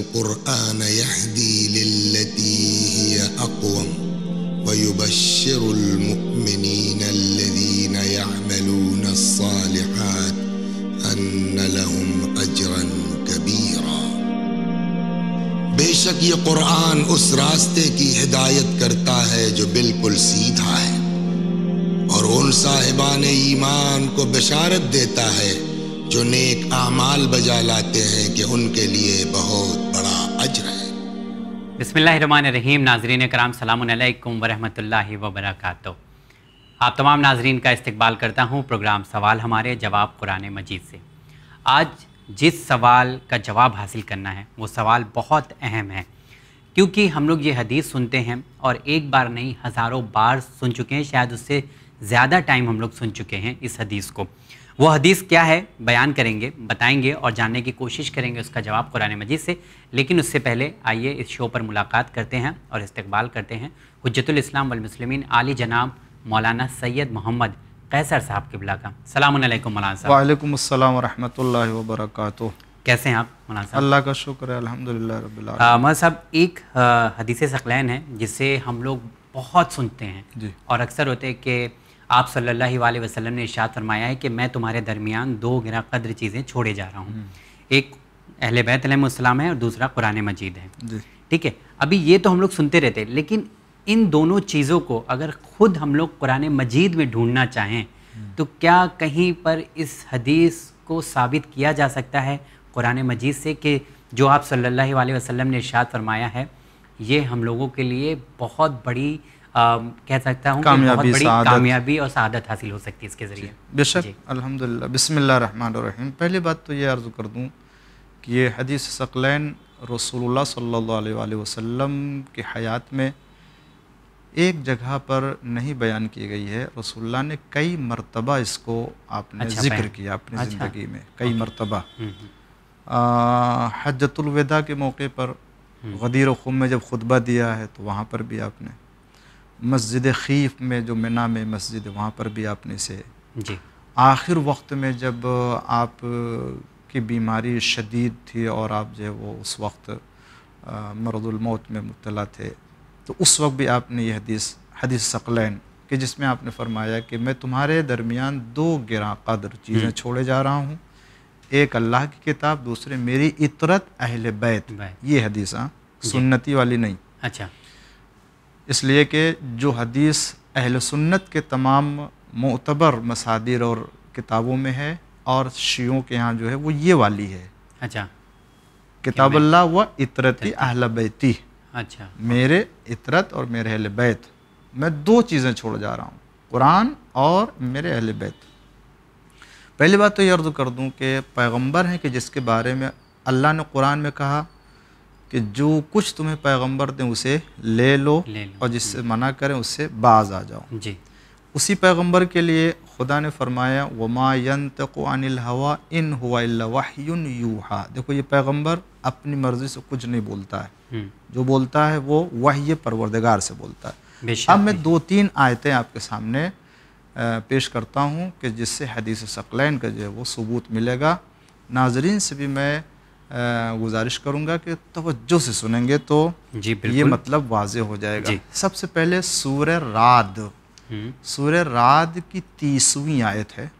क़ुरआन यहदी लिल्लती हिय अक़वम व युबश्शिरुल मुमिनीन अल्लज़ीना यअमलून अस्सालिहात अन्न लहुम अजरन कबीरा। बेशक ये कुरान उस रास्ते की हिदायत करता है जो बिल्कुल सीधा है, और उन साहिबान ईमान को बशारत देता है जो नेक आमाल बजा लाते हैं कि उनके लिए बहुत बड़ा अज्र है। बिस्मिल्लाहिर्रहमानिर्रहीम। नाज़रीन कराम, सलामुन अलैकुम व रहमतुल्लाहि व बरकातुहू। आप तमाम नाज़रीन का इस्तकबाल करता हूँ प्रोग्राम सवाल हमारे जवाब कुरान मजीद से। आज जिस सवाल का जवाब हासिल करना है वो सवाल बहुत अहम है, क्योंकि हम लोग ये हदीस सुनते हैं और एक बार नहीं हज़ारों बार सुन चुके हैं, शायद उससे ज़्यादा टाइम हम लोग सुन चुके हैं इस हदीस को। वो हदीस क्या है बयान करेंगे, बताएंगे और जानने की कोशिश करेंगे उसका जवाब कुरान मजीद से। लेकिन उससे पहले आइए इस शो पर मुलाकात करते हैं और इस्तकबाल करते हैं हुज्जतुल इस्लाम वल मुस्लिमीन आली जनाब मौलाना सैयद मोहम्मद कैसर साहब क़िबला का। सलामुन अलैकुम मौलाना साहब। वालेकुम अस्सलाम व रहमतुल्लाहि व बरकातुहू। कैसे हैं आप मौलाना साहब? अल्लाह का शुक्र है, अल्हम्दुलिल्लाह रब्बिल आलमीन। मौलाना साहब, एक हदीस सक़लैन है जिसे हम लोग बहुत सुनते हैं जी। और अक्सर होते हैं कि आप सल्लल्लाहु अलैहि वसल्लम ने इरशाद फरमाया है कि मैं तुम्हारे दरमियान दो गिरा कद्र चीज़ें छोड़े जा रहा हूँ। एक अहले बैत अलैहिमुस्सलाम है और दूसरा कुरान मजीद है। जी। ठीक है, अभी ये तो हम लोग सुनते रहते हैं, लेकिन इन दोनों चीज़ों को अगर खुद हम लोग कुरान मजीद में ढूंढना चाहें तो क्या कहीं पर इस हदीस को साबित किया जा सकता है कुरान मजीद से कि जो आप सल्लल्लाहु अलैहि वसल्लम ने इरशाद फरमाया है ये हम लोगों के लिए बहुत बड़ी कह सकता हूँ कि बहुत बड़ी कामयाबी और सआदत हासिल हो सकती है इसके ज़रिए? बेशक, अल्हम्दुलिल्लाह। बिस्मिल्लाहिर्रहमानिर्रहीम। पहली बात तो ये अर्ज़ कर दूँ कि ये हदीस सक़लैन रसूलुल्लाह सल्लल्लाहु अलैहि वसल्लम की हयात में एक जगह पर नहीं बयान की गई है। रसूलुल्लाह ने कई मरतबा इसको आपने ज़िक्र किया अपनी ज़िंदगी में, कई मरतबा। हज्जतुल विदा के मौके पर गदीर ख़ुम में जब खुतबा दिया है तो वहाँ पर भी आपने, मस्जिद खीफ में जो मिना में मस्जिद है वहाँ पर भी आपने इसे जी। आखिर वक्त में जब आप की बीमारी शदीद थी और आप जो है वो उस वक्त मरदुल मौत में मुब्तला थे, तो उस वक्त भी आपने ये हदीस सक़लैन कि जिसमें आपने फरमाया कि मैं तुम्हारे दरमियान दो गिरा कद्र चीज़ें छोड़े जा रहा हूँ, एक अल्लाह की किताब, दूसरे मेरी इतरत अहले बैत। ये हदीस सुन्नती वाली नहीं। अच्छा। इसलिए कि जो हदीस अहल सुन्नत के तमाम मोतबर मसादिर और किताबों में है और शियों के यहाँ जो है वो ये वाली है। अच्छा। किताबुल्लाह व इतरती अहल बैती। अच्छा। मेरे इतरत और मेरे अहल बैत, मैं दो चीज़ें छोड़ जा रहा हूँ, कुरान और मेरे अहल बैत। पहली बात तो ये अर्ज़ कर दूँ कि पैगंबर हैं कि जिसके बारे में अल्लाह ने कुरान में कहा कि जो कुछ तुम्हें पैगंबर दें उसे ले लो और जिससे मना करें उससे बाज आ जाओ। जी। उसी पैगंबर के लिए खुदा ने फरमाया वमा यंतक़ु अनिल हवा इन हुवा इल्ला वह्युन यूहा। देखो, ये पैगंबर अपनी मर्ज़ी से कुछ नहीं बोलता है, जो बोलता है वो वही परवरदिगार से बोलता है। अब मैं दो तीन आयतें आपके सामने पेश करता हूँ कि जिससे हदीस सक़लैन का जो है वो सबूत मिलेगा। नाज़रीन से भी मैं गुजारिश करूँगा कि तवज्जो से सुनेंगे तो ये मतलब वाज़े हो जाएगा। सबसे पहले सूरह राद, सूरह राद की 30वीं आयत है।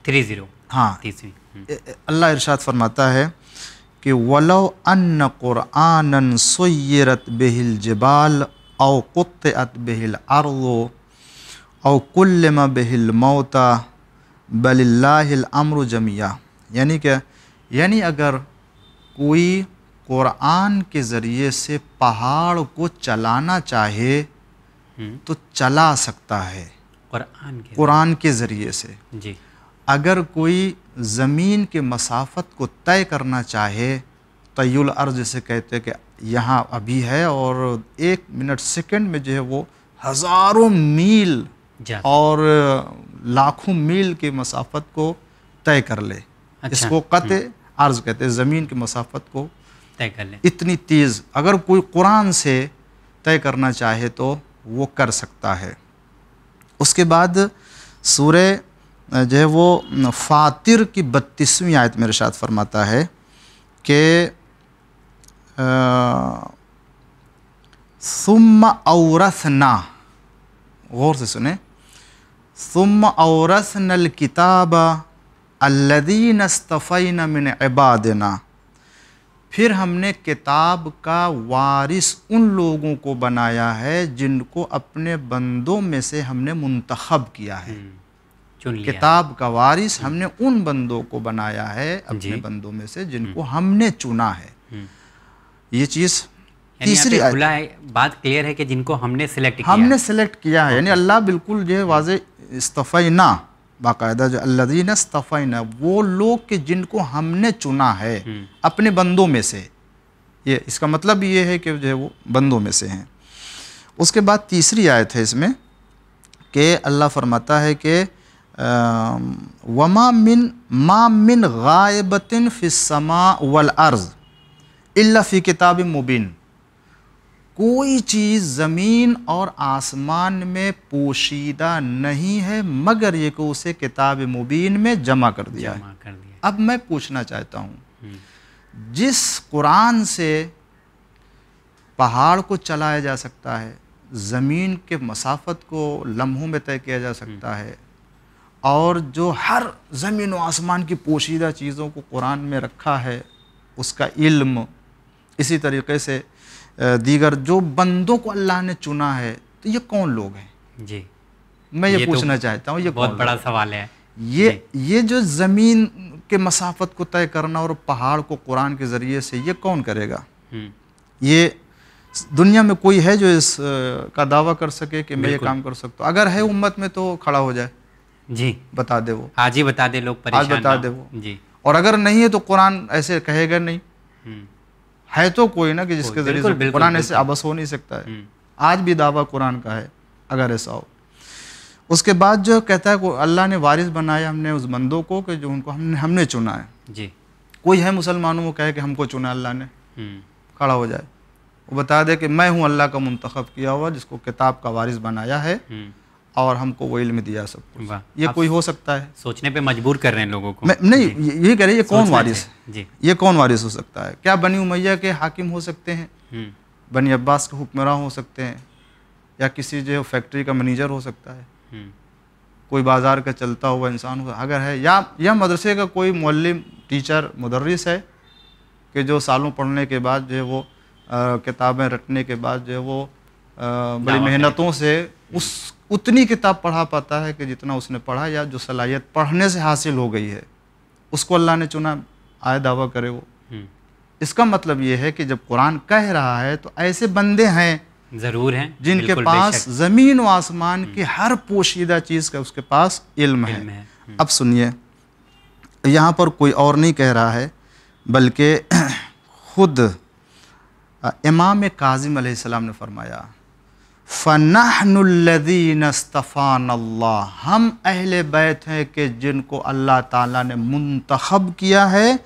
30। हाँ, 30वीं। अल्लाह इरशाद फरमाता है कि वलो अन्न क़ुरआनन सुय्यरत बिहिल जिबाल औ क़ुत्तिअत बिहिल अर्ज़ु औ कुल्लिमा बिहिल मौता बलिल्लाहिल अम्रु जमिया। यानी क्या? यानी अगर कोई कुरान के ज़रिए से पहाड़ को चलाना चाहे तो चला सकता है, कुरान के ज़रिए से। जी। अगर कोई ज़मीन के मसाफ़त को तय करना चाहे, तय्युल अर्ज़ जिसे कहते हैं कि यहाँ अभी है और 1 मिनट सेकंड में जो है वो हज़ारों मील और लाखों मील के मसाफ़त को तय कर ले। अच्छा। इसको क़त्ए अर्ज़ कहते हैं, ज़मीन की मसाफ़त को तय कर ले। इतनी तेज़ अगर कोई कुरान से तय करना चाहे तो वो कर सकता है। उसके बाद सूरह जो है वो फातिर की 32वीं आयत में इरशाद फरमाता है कि सुम्मा औरसना, गौर से सुने, सुम्मा औरसनल किताब अल्लज़ीना इस्तफ़ैना मिन इबादिना, फिर हमने किताब का वारिस उन लोगों को बनाया है जिनको अपने बंदों में से हमने मुंतखब किया है। चुन लिया। किताब का वारिस हमने उन बंदों को बनाया है अपने बंदों में से जिनको हमने चुना है। ये चीज़ तीसरी खुला है, बात क्लियर है कि जिनको हमने सिलेक्ट किया, हमने सेलेक्ट किया है, यानी अल्लाह बिल्कुल जो है वाज़े इस्तफ़ैना, बाकायदा जो अल्लज़ीना इस्तफ़ैना, वो लोग के जिनको हमने चुना है अपने बंदों में से, ये इसका मतलब ये है कि जो है वो बंदों में से हैं। उसके बाद तीसरी आयत है इसमें कि अल्लाह फरमाता है कि वमा मिन गायबतिन फिस्समा वल अर्ज़ इल्ला फ़ी किताबिन मुबीन, कोई चीज़ ज़मीन और आसमान में पोशीदा नहीं है मगर ये कि उसे किताब मुबीन में जमा कर दिया है। अब मैं पूछना चाहता हूँ, जिस कुरान से पहाड़ को चलाया जा सकता है, ज़मीन के मसाफत को लम्हों में तय किया जा सकता है, और जो हर ज़मीन व आसमान की पोशीदा चीज़ों को कुरान में रखा है उसका इल्म, इसी तरीक़े से दीगर जो बंदों को अल्लाह ने चुना है, तो ये कौन लोग हैं जी? मैं ये पूछना चाहता हूँ, ये बहुत बड़ा सवाल है। ये जो ज़मीन के मसाफत को तय करना और पहाड़ को कुरान के ज़रिए से, ये कौन करेगा? ये दुनिया में कोई है जो इस का दावा कर सके कि मैं ये काम कर सकता हूँ? अगर है उम्मत में तो खड़ा हो जाए जी, बता दे, वो आज ही बता दे, लोग परेशान आज बता दे वो जी। और अगर नहीं है तो कुरान ऐसे कहेगा नहीं, है तो कोई ना कि जिसके जरिए से कुरान ऐसे अबस हो नहीं सकता है। आज भी दावा कुरान का है अगर ऐसा हो। उसके बाद जो कहता है अल्लाह ने वारिस बनाया हमने उस बंदों को कि जो उनको हमने चुना है जी। कोई है मुसलमानों को कहे कि हमको चुना अल्लाह ने, खड़ा हो जाए, वो बता दे कि मैं हूँ अल्लाह का मुंतखब किया हुआ जिसको किताब का वारिस बनाया है और हमको वो इल्म दिया सब कुछ। ये कोई हो सकता है? सोचने पे मजबूर कर रहे हैं लोगों को। नहीं, ये कह रहे ये कौन वारिस जी, ये कौन वारिस हो सकता है? क्या बनी उमैया के हाकिम हो सकते हैं, बनी अब्बास के हुक्मरान हो सकते हैं, या किसी जो फैक्ट्री का मैनेजर हो सकता है, कोई बाज़ार का चलता हुआ इंसान हो अगर है, या मदरसे का कोई मुअल्लिम टीचर मुदर्रिस है कि जो सालों पढ़ने के बाद जो है वो किताबें रटने के बाद जो है वो बड़ी मेहनतों से उतनी किताब पढ़ा पाता है कि जितना उसने पढ़ा या जो सलाहियत पढ़ने से हासिल हो गई है उसको अल्लाह ने चुना, आए दावा करे वो। इसका मतलब ये है कि जब कुरान कह रहा है तो ऐसे बंदे हैं ज़रूर हैं जिनके पास ज़मीन व आसमान की हर पोशीदा चीज़ का उसके पास इल्म है। अब सुनिए, यहाँ पर कोई और नहीं कह रहा है बल्कि खुद इमाम काज़िम अलैहिस्सलाम ने फरमाया, फ़नहनुल्लज़ीना इस्तफ़ानल्लाह, हम अहले बैत हैं कि जिनको अल्लाह ताला ने मुंतखब किया है,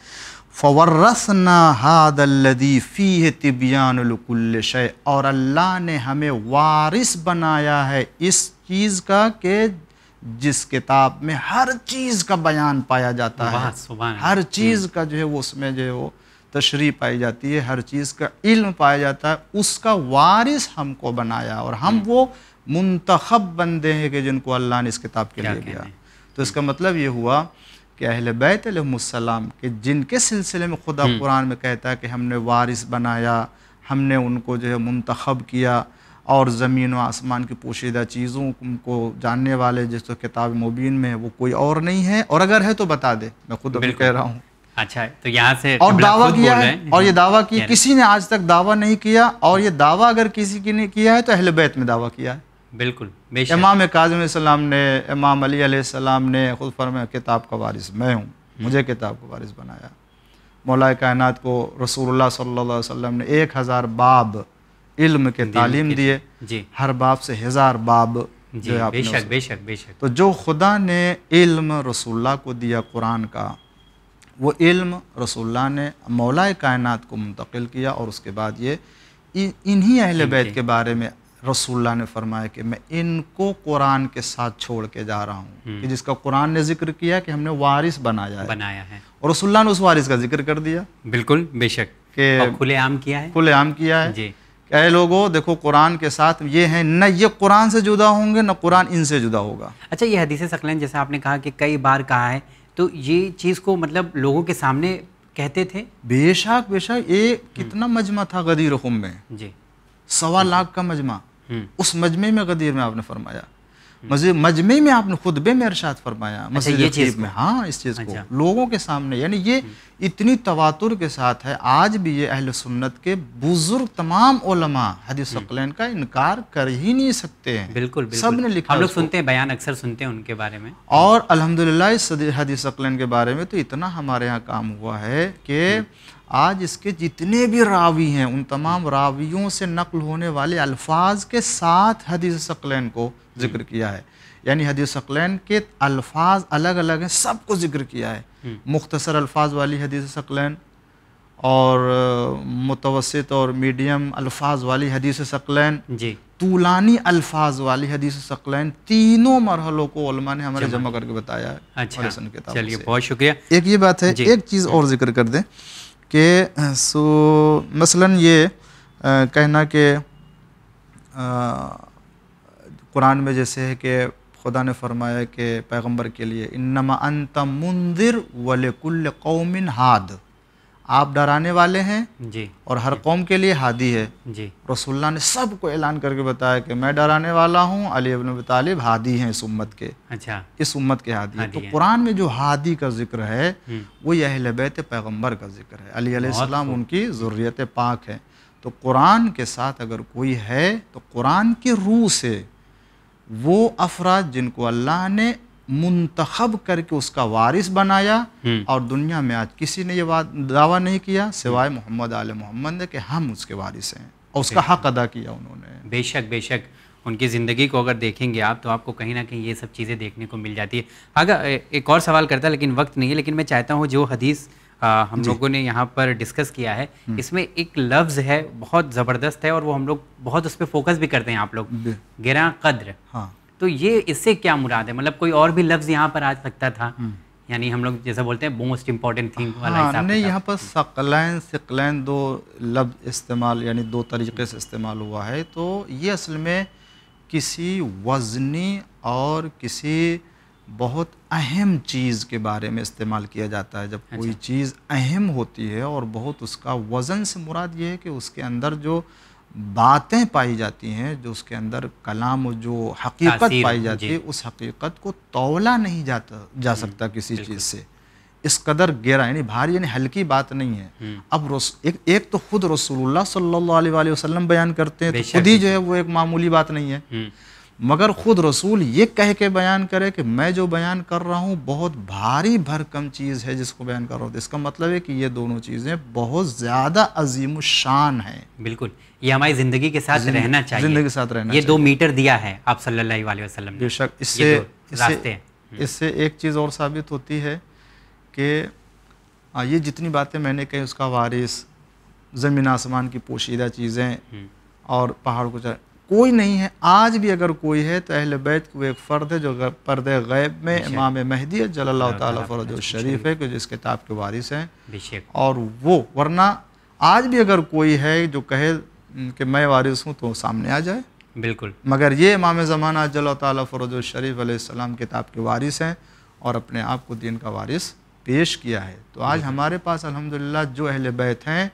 फ़वर्रसना हादल्लज़ी फ़ीहि तिब्यानुल कुल्लि शै, और अल्लाह ने हमें वारिस बनाया है इस चीज़ का कि जिस किताब में हर चीज़ का बयान पाया जाता है, हर चीज़ का जो है वो उसमें जो है वो तशरीह पाई जाती है, हर चीज़ का इल्म पाया जाता है, उसका वारिस हमको बनाया और हम वो मुंतखब बंदे हैं कि जिनको अल्लाह ने इस किताब के लिए दिया। तो इसका मतलब ये हुआ कि अहले बैत अलैहिमुस्सलाम के जिनके सिलसिले में खुदा कुरान में कहता है कि हमने वारिस बनाया, हमने उनको जो है मुंतखब किया और ज़मीन व आसमान की पोशीदा चीज़ों को जानने वाले जिस तो किताब मुबीन में है वो कोई और नहीं है, और अगर है तो बता दे, मैं खुद अभी कह रहा हूँ। अच्छा, तो यहाँ से और दावा किया है, और ये दावा किया किसी ने आज तक दावा नहीं किया, और ये दावा अगर किसी की ने किया है तो अहले बैत में दावा किया है। बिल्कुल, इमाम काज़िम अलैहिस्सलाम ने, इमाम अली अलैहिस्सलाम ने खुद फरमाया किताब का वारिस मैं हूँ, मुझे किताब का वारिस बनाया। मौला कायनात को रसूलुल्लाह सल्लल्लाहु अलैहि वसल्लम ने 1000 बाब इल्म के तालीम दिए, हर बाब से 1000 बाब जो है बेशक बेशक बेशक। तो जो खुदा ने इल्म रसूलुल्लाह को दिया कुरान का, वो इल्म रसूलुल्लाह ने मौला कायनात को मुंतकिल किया, और उसके बाद ये इन्हीं अहले बैत के बारे में रसूलुल्लाह ने फरमाया कि मैं इनको कुरान के साथ छोड़ के जा रहा हूँ, कि जिसका कुरान ने जिक्र किया कि हमने वारिस बनाया है, और रसूलुल्लाह ने उस वारिस का जिक्र कर दिया। बिल्कुल बेशक। और खुलेआम किया है, खुलेआम किया है जी। क्या लोगों देखो कुरान के साथ ये है, न ये कुरान से जुदा होंगे न कुरान इनसे जुदा होगा। अच्छा, ये हदीस सकलैन जैसे आपने कहा कि कई बार कहा है, तो ये चीज़ को मतलब लोगों के सामने कहते थे? बेशक बेशक। ये कितना मजमा था गदीर खुम में जी, 1.25 लाख का मजमा। उस मजमे में गदीर में आपने फरमाया, मजमे में आपने खुतबे में इरशाद फरमाया, मस्जिद ये चीज़ में। हाँ, इस चीज़ को लोगों के सामने, यानी ये इतनी तवातुर के साथ है। आज भी ये अहले सुन्नत के बुजुर्ग तमाम उलमा हदीस सकलैन का इनकार कर ही नहीं सकते हैं। बिल्कुल, सब ने लिखा, हम लोग सुनते हैं, बयान अक्सर सुनते हैं उनके बारे में। और अल्हम्दुलिल्लाह इस हदीस सकलैन के बारे में तो इतना हमारे यहाँ काम हुआ है कि आज इसके जितने भी रावी हैं उन तमाम रावियों से नकल होने वाले अल्फाज के साथ हदीस सकलैन को जिक्र किया है। यानी हदीस सकलैन के अल्फाज अलग अलग हैं, सबको जिक्र किया है। मुख्तसर अल्फाज वाली हदीस सकलैन और मुतवस्सित और मीडियम अल्फाज वाली हदीस सकलैन, जी, तूलानी अल्फाज वाली हदीस सकलैन, तीनों मरहलों को उलमा ने हमारे जमा करके बताया है। अच्छा, चलिए, बहुत शुक्रिया। एक ये बात है, एक चीज़ और जिक्र कर दें कि मसलन ये कहना कि कुरान में जैसे है कि खुदा ने फरमाया कि पैगंबर के लिए इन्नमा अंत मुंदिर वलिकुल्ल कौमिन हाद, आप डराने वाले हैं जी, और हर कौम के लिए हादी है। जी, रसूलुल्लाह ने सबको ऐलान करके बताया कि मैं डराने वाला हूँ, अली इब्न अबी तालिब हादी हैं इस उम्मत के। अच्छा, इस उम्मत के हादी है। तो कुरान में जो हादी का जिक्र है वो अहले बैत पैगंबर का जिक्र है। अली अलैहिस्सलाम उनकी ज़ुर्रियत पाक है। तो कुरान के साथ अगर कोई है तो कुरान की रूह से वो अफराद जिनको अल्लाह ने मुंतखब करके उसका वारिस बनाया, और दुनिया में आज किसी ने ये दावा नहीं किया सिवाय मोहम्मद आले मोहम्मद ने कि हम उसके वारिस हैं, और उसका हक अदा किया उन्होंने। बेशक बेशक। उनकी ज़िंदगी को अगर देखेंगे आप तो आपको कहीं ना कहीं ये सब चीज़ें देखने को मिल जाती है। अगर एक और सवाल करता लेकिन वक्त नहीं है, लेकिन मैं चाहता हूँ जो हदीस हम लोगों ने यहाँ पर डिस्कस किया है इसमें एक लफ्ज़ है बहुत ज़बरदस्त है और वो हम लोग बहुत उस पर फोकस भी करते हैं आप लोग, गिरा कद्र। हाँ, तो ये इससे क्या मुराद है? मतलब कोई और भी लफ्ज़ यहाँ पर आ सकता था, यानी हम लोग जैसा बोलते हैं मोस्ट इम्पॉर्टेंट थिंग वाला हिसाब। नहीं, यहाँ पर सकलैन सिकलैन दो लफ्ज़ इस्तेमाल यानी दो तरीक़े से इस्तेमाल हुआ है। तो ये असल में किसी वज़नी और किसी बहुत अहम चीज़ के बारे में इस्तेमाल किया जाता है। जब कोई चीज़ अहम होती है और बहुत उसका वज़न से मुराद ये है कि उसके अंदर जो बातें पाई जाती हैं, जो उसके अंदर कलाम, जो हकीकत पाई जाती है, उस हकीकत को तौला नहीं जा सकता किसी चीज़ से। इस कदर गहरा यानी भारी यानी हल्की बात नहीं है। अब एक तो खुद रसूलुल्लाह सल्लल्लाहु अलैहि वसल्लम बयान करते हैं, तो खुद ही जो है वो एक मामूली बात नहीं है। मगर खुद रसूल ये कह के बयान करे कि मैं जो बयान कर रहा हूँ बहुत भारी भरकम चीज़ है जिसको बयान कर रहा हूँ, तो इसका मतलब है कि ये दोनों चीज़ें बहुत ज़्यादा अजीम शान हैं। बिल्कुल, ये हमारी ज़िंदगी के साथ रहना चाहिए, ज़िंदगी के साथ रहना ये 2 मीटर दिया है आप सल्लल्लाहु अलैहि वसल्लम ने। बेशक। इससे एक चीज़ और साबित होती है कि ये जितनी बातें मैंने कही उसका वारिस, ज़मीन आसमान की पोशीदा चीज़ें और पहाड़ को कोई नहीं है। आज भी अगर कोई है तो अहले बैत वो एक फ़र्द है जो पर्दे गैब में इमाम महदी जल्लल्लाहु ताला फरजहु शरीफ है कि जिस किताब के वारिस हैं। और वो वरना आज भी अगर कोई है जो कहे कि मैं वारिस हूँ तो सामने आ जाए। बिल्कुल। मगर ये इमाम ज़माना जल्लल्लाहु ताला फरजहु शरीफ अलैहिस्सलाम किताब के वारिस हैं और अपने आप को दीन का वारिस पेश किया है। तो आज हमारे पास अल्हम्दुलिल्लाह जो अहले बैत हैं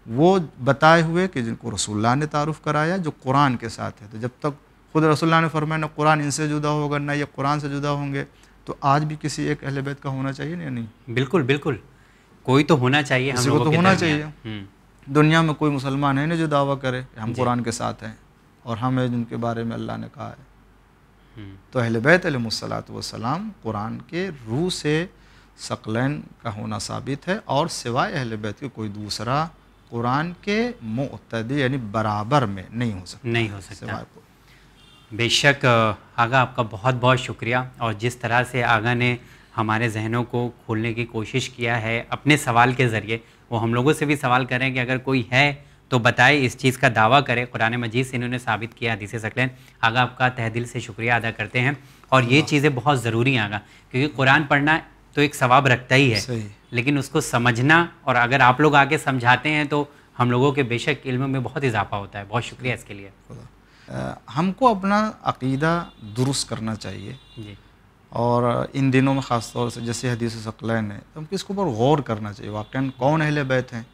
वो बताए हुए कि जिनको रसूलुल्लाह ने तारुफ़ कराया जो कुरान के साथ है। तो जब तक खुद रसूलुल्लाह ने फरमाया ना कुरान इनसे जुदा होगा ना ये कुरान से जुदा होंगे, तो आज भी किसी एक अहले बैत का होना चाहिए या नहीं? बिल्कुल बिल्कुल, कोई तो होना चाहिए, हम लोगों को तो होना चाहिए। दुनिया में कोई मुसलमान है ना जो दावा करे हम कुरान के साथ हैं और हम हैं जिनके बारे में अल्लाह ने कहा है। तो अहले बैत अलैहिमुस्सलातु वस्सलाम कुरान के रूह से सकलैन का होना साबित है, और सिवाय अहले बैत के कोई दूसरा कुरान के मुअत्तदी यानी बराबर में नहीं हो सकता। बेशक आगा, आपका बहुत बहुत शुक्रिया। और जिस तरह से आगा ने हमारे जहनों को खोलने की कोशिश किया है अपने सवाल के ज़रिए, वो हम लोगों से भी सवाल करें कि अगर कोई है तो बताए, इस चीज़ का दावा करे। कुरान मजीद से इन्होंने साबित किया हदीस सकलैन। आगा आपका तहे दिल से शुक्रिया अदा करते हैं। और ये चीज़ें बहुत ज़रूरी हैं आगा, क्योंकि कुरान पढ़ना तो एक सवाब रखता ही है, लेकिन उसको समझना, और अगर आप लोग आके समझाते हैं तो हम लोगों के बेशक इल्म में बहुत इजाफा होता है। बहुत शुक्रिया इसके लिए। हमको अपना अक़ीदा दुरुस्त करना चाहिए जी। और इन दिनों में ख़ास तौर से जैसे हदीस सकलैन है, तो हमको इसके ऊपर गौर करना चाहिए वाक़ई कौन अहले बैत हैं।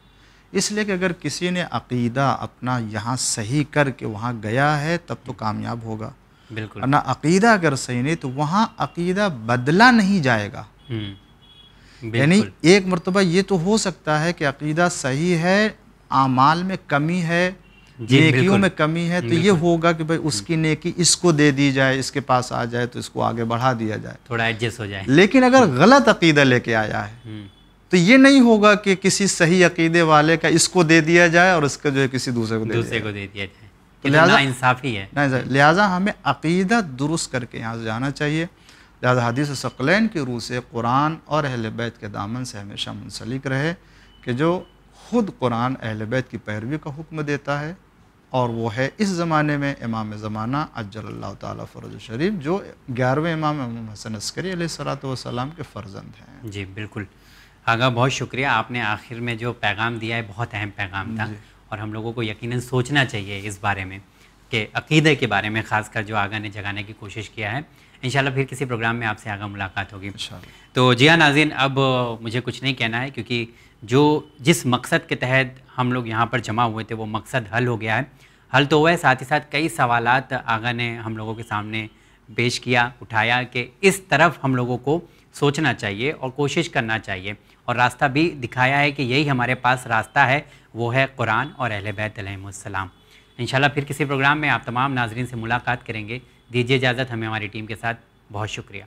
इसलिए कि अगर किसी ने अक़ीदा अपना यहाँ सही करके वहाँ गया है तब तो कामयाब होगा, बिल्कुल। ना अक़ीदा अगर सही नहीं तो वहाँ अक़ीदा बदला नहीं जाएगा। यानी एक मरतबा ये तो हो सकता है कि अक़ीदा सही है, आमाल में कमी है, नेकियों में कमी है, तो ये होगा कि भाई उसकी नेकी इसको दे दी जाए, इसके पास आ जाए तो इसको आगे बढ़ा दिया जाए, थोड़ा एडजस्ट हो जाए। लेकिन अगर गलत अक़ीदा लेके आया है तो ये नहीं होगा कि किसी सही अक़ीदे वाले का इसको दे दिया जाए और इसका जो है किसी दूसरे को दे दिया जाए। तो लिहाजा इंसाफ़ी है। लिहाजा हमें अक़ीदा दुरुस्त करके यहाँ से जाना चाहिए। लिहाजा हदीस सकलैन की रूह से कुरान और अहले बैत के दामन से हमेशा मुंसलिक रहे कि जो ख़ुद कुरान अहले बैत की पैरवी का हुक्म देता है, और वो है इस ज़माने में इमाम ज़माना अज्जलल्लाहु ताला फ़रज शरीफ, जो 11वें इमाम हसन अस्करी अलैहिस्सलातु वस्सलाम के फ़र्जंद हैं। जी बिल्कुल आगा, बहुत शुक्रिया। आपने आखिर में जो पैगाम दिया है बहुत अहम पैगाम था, और हम लोगों को यकीनन सोचना चाहिए इस बारे में कि अक़ीदे के बारे में, ख़ासकर जो आगा ने जगाने की कोशिश किया है। इंशाल्लाह फिर किसी प्रोग्राम में आपसे आगा मुलाकात होगी। तो जी हाँ नाज़रीन, अब मुझे कुछ नहीं कहना है, क्योंकि जिस मकसद के तहत हम लोग यहाँ पर जमा हुए थे वो मकसद हल हो गया है। हल तो हुआ है, साथ ही साथ कई सवालात आगा ने हम लोगों के सामने पेश किया, उठाया कि इस तरफ हम लोगों को सोचना चाहिए और कोशिश करना चाहिए, और रास्ता भी दिखाया है कि यही हमारे पास रास्ता है, वो है कुरान और अहले बैत अलैहिमुस्सलाम। इंशाल्लाह फिर किसी प्रोग्राम में आप तमाम नाज़रीन से मुलाकात करेंगे। दीजिए इजाज़त हमें हमारी टीम के साथ। बहुत शुक्रिया।